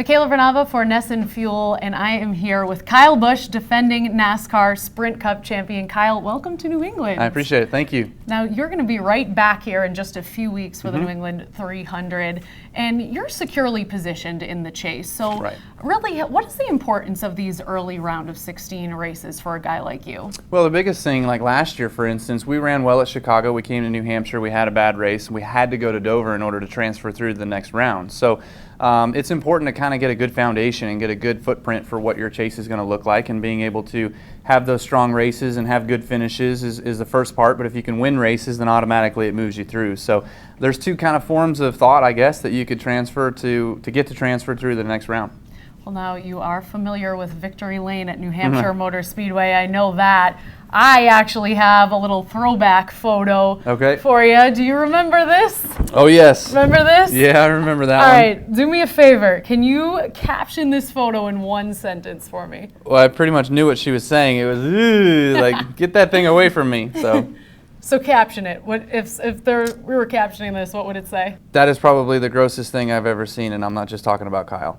Michaela Vernava for Nesson Fuel, and I am here with Kyle Busch, defending NASCAR Sprint Cup champion. Kyle, welcome to New England. I appreciate it. Thank you. Now, you're going to be right back here in just a few weeks for the New England 300, and you're securely positioned in the chase. So, really, what is the importance of these early round of 16 races for a guy like you? Well, the biggest thing, like last year, for instance, we ran well at Chicago. We came to New Hampshire. We had a bad race. We had to go to Dover in order to transfer through to the next round. So, it's important to kind of get a good foundation and get a good footprint for what your chase is going to look like, and being able to have those strong races and have good finishes is the first part. But if you can win races, then automatically it moves you through. So there's two kind of forms of thought, I guess, that you could transfer to get to transfer through the next round. Well, now you are familiar with Victory Lane at New Hampshire Motor Speedway. I know that. I actually have a little throwback photo for you. Do you remember this? Oh, yes. Remember this? Yeah, I remember that one. All right, do me a favor. Can you caption this photo in one sentence for me? Well, I pretty much knew what she was saying. It was, like, get that thing away from me. So caption it. What if we were captioning this, what would it say? That is probably the grossest thing I've ever seen, and I'm not just talking about Kyle.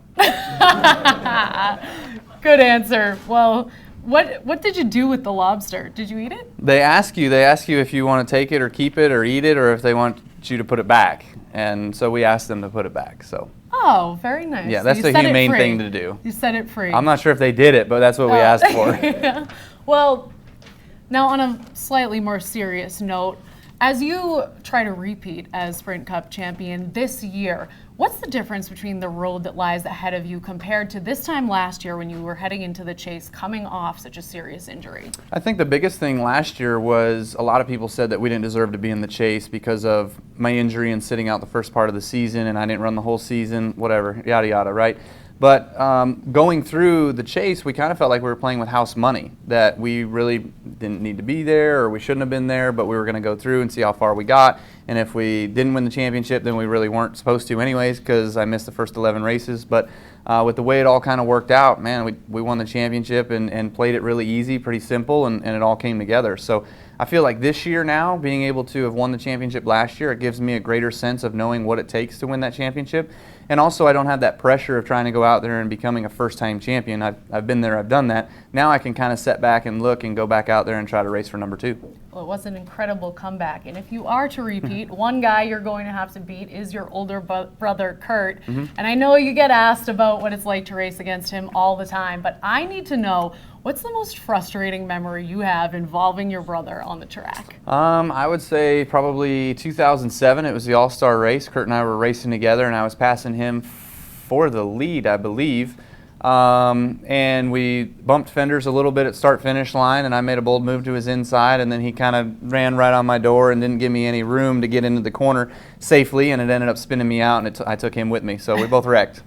Good answer. Well, what did you do with the lobster? Did you eat it? They ask you if you want to take it or keep it or eat it, or if they want you to put it back. And so we asked them to put it back. So. Oh, very nice. Yeah, that's the humane thing to do. You set it free. I'm not sure if they did it, but that's what we asked for. Yeah. Well, now on a slightly more serious note, as you try to repeat as Sprint Cup champion this year, what's the difference between the road that lies ahead of you compared to this time last year when you were heading into the chase coming off such a serious injury? I think the biggest thing last year was a lot of people said that we didn't deserve to be in the chase because of my injury and sitting out the first part of the season, and I didn't run the whole season, whatever, yada yada, right? But going through the chase, we kind of felt like we were playing with house money, that we really didn't need to be there, or we shouldn't have been there, but we were going to go through and see how far we got. And if we didn't win the championship, then we really weren't supposed to anyways, because I missed the first 11 races. But with the way it all kind of worked out, man, we won the championship and played it really easy, pretty simple, and it all came together. So I feel like this year now, being able to have won the championship last year, it gives me a greater sense of knowing what it takes to win that championship. And also, I don't have that pressure of trying to go out there and becoming a first-time champion. I've been there, I've done that. Now I can kind of set back and look and go back out there and try to race for number 2. Well, it was an incredible comeback. And if you are to repeat, one guy you're going to have to beat is your older brother, Kurt. And I know you get asked about what it's like to race against him all the time, but I need to know, what's the most frustrating memory you have involving your brother on the track? I would say probably 2007. It was the All-Star race. Kurt and I were racing together, and I was passing him for the lead, I believe. And we bumped fenders a little bit at start-finish line, and I made a bold move to his inside, and then he kind of ran right on my door and didn't give me any room to get into the corner safely, and it ended up spinning me out, and I took him with me. So we both wrecked.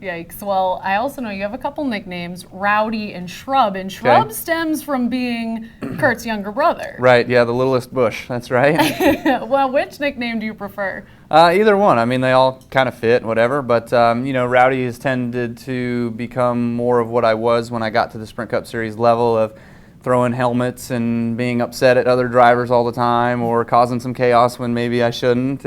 Yikes. Well, I also know you have a couple nicknames, Rowdy and Shrub, and Shrub stems from being Kurt's younger brother. Right, yeah, the littlest Busch, that's right. Well, which nickname do you prefer? Either one. I mean, they all kind of fit, whatever, but, you know, Rowdy has tended to become more of what I was when I got to the Sprint Cup Series level of throwing helmets and being upset at other drivers all the time, or causing some chaos when maybe I shouldn't,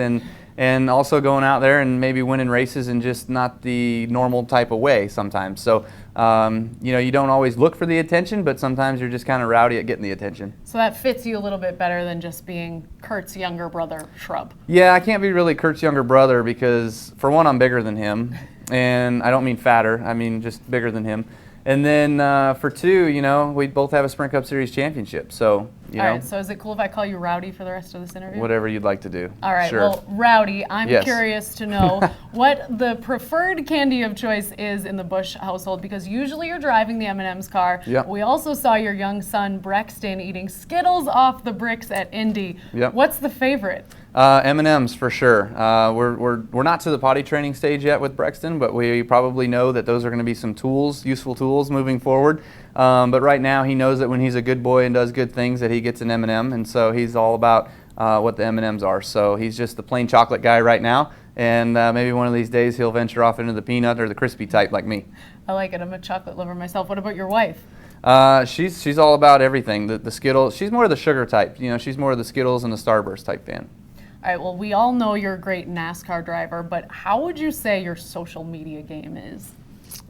and also going out there and maybe winning races in just not the normal type of way sometimes. So, you know, you don't always look for the attention, but sometimes you're just kind of rowdy at getting the attention. So that fits you a little bit better than just being Kurt's younger brother, Shrub. Yeah, I can't be really Kurt's younger brother because, for one, I'm bigger than him. And I don't mean fatter, I mean just bigger than him. And then for 2, you know, we both have a Sprint Cup Series championship. So, you know. All right, so is it cool if I call you Rowdy for the rest of this interview? Whatever you'd like to do. All right, sure. Well, Rowdy, I'm curious to know what the preferred candy of choice is in the Busch household, because usually you're driving the M&M's car. Yep. We also saw your young son, Brexton, eating Skittles off the bricks at Indy. Yep. What's the favorite? M&M's for sure. We're not to the potty training stage yet with Brexton, but we probably know that those are going to be some tools, useful tools moving forward. But right now he knows that when he's a good boy and does good things that he gets an M&M, and so he's all about what the M&M's are. So he's just the plain chocolate guy right now, and maybe one of these days he'll venture off into the peanut or the crispy type like me. I like it. I'm a chocolate lover myself. What about your wife? She's all about everything. The Skittles. She's more of the sugar type. You know, she's more of the Skittles and the Starburst type fan. All right, well, we all know you're a great NASCAR driver, but how would you say your social media game is?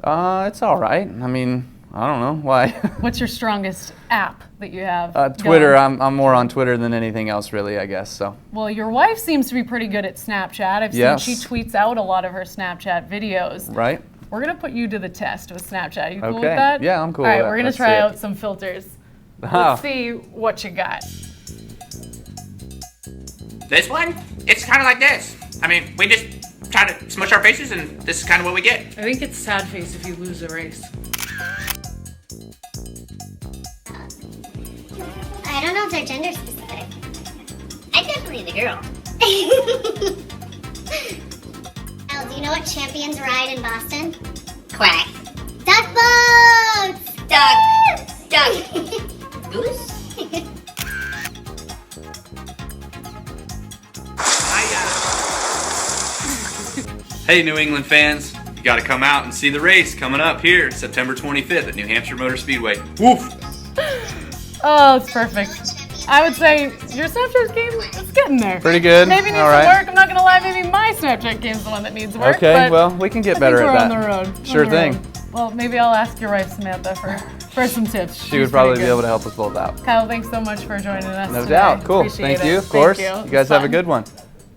It's all right. I mean, I don't know why. What's your strongest app that you have? Twitter. going? I'm more on Twitter than anything else, really. I guess so. Well, your wife seems to be pretty good at Snapchat. I've Yes. seen she tweets out a lot of her Snapchat videos. Right. We're gonna put you to the test with Snapchat. You cool Okay. with that? Yeah, I'm cool All right, with that. we're gonna Let's try see it. out some filters. Oh. Let's see what you got. This one, it's kind of like this. I mean, we just try to smush our faces, and this is kind of what we get. I think it's sad face if you lose a race. I don't know if they're gender specific. I'm definitely the girl. Al, do you know what champions ride in Boston? Quack. Duck boats! Duck. Goose? Hey, New England fans, you got to come out and see the race coming up here September 25th at New Hampshire Motor Speedway. Woof! Oh, it's perfect. I would say your Snapchat game is getting there. Pretty good. Maybe needs All some right. work. I'm not gonna lie. Maybe my Snapchat game's the one that needs work. Okay. but Well, we can get I better think at we're that. on the road. Sure thing. Well, maybe I'll ask your wife Samantha for some tips. She would probably be able to help us both out. Kyle, thanks so much for joining us. No today. doubt. Cool. Appreciate Thank you. it. Of course. Thank You guys have a Fun. good one.